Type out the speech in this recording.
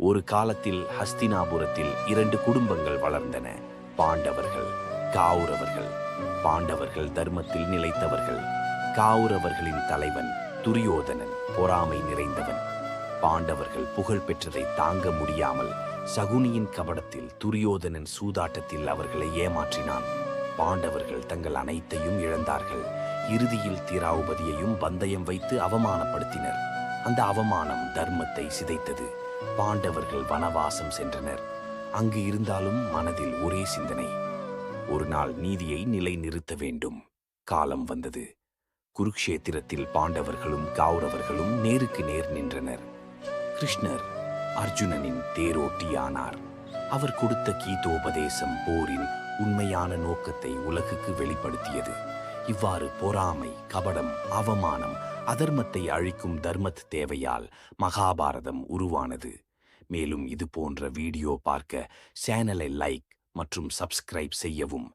ஒரு காலத்தில் ஹஸ்தினாபுரத்தில் இரண்டு குடும்பங்கள் வளர்ந்தன. பாண்டவர்கள், கௌரவர்கள். பாண்டவர்கள் தர்மத்தில் நிலைத்தவர்கள். கௌரவர்களின் தலைவன் துரியோதனன் பொறாமை நிறைந்தவன். பாண்டவர்கள் புகழ் பெற்றதை தாங்க முடியாமல் சகுனியின் கபடத்தில் துரியோதனன் சூதாட்டத்தில் அவர்களை ஏமாற்றினான். பாண்டவர்கள் தங்கள் அனைத்தையும் இழந்தார்கள். இறுதியில் திரௌபதியையும் பந்தயம் வைத்து அவமானப்படுத்தினர். அந்த அவமானம் தர்மத்தை சிதைத்தது. பாண்டவர்கள் வனவாசம் சென்றனர். அங்கு இருந்தாலும் மனதில் ஒரே சிந்தனை, ஒரு நாள் நீதியை நிலைநிறுத்த வேண்டும். காலம் வந்தது. குருக்ஷேத்திரத்தில் பாண்டவர்களும் கௌரவர்களும் நேருக்கு நேர் நின்றனர். கிருஷ்ணர் அர்ஜுனனின் தேரோட்டியானார். அவர் கொடுத்த கீதோபதேசம் போரின் உண்மையான நோக்கத்தை உலகுக்கு வெளிப்படுத்தியது. இவ்வாறு பொறாமை, கபடம், அவமானம், அதர்மத்தை அழிக்கும் தர்மத் தேவையால் மகாபாரதம் உருவானது. மேலும் இது போன்ற வீடியோ பார்க்க சேனலை லைக் மற்றும் சப்ஸ்கிரைப் செய்யவும்.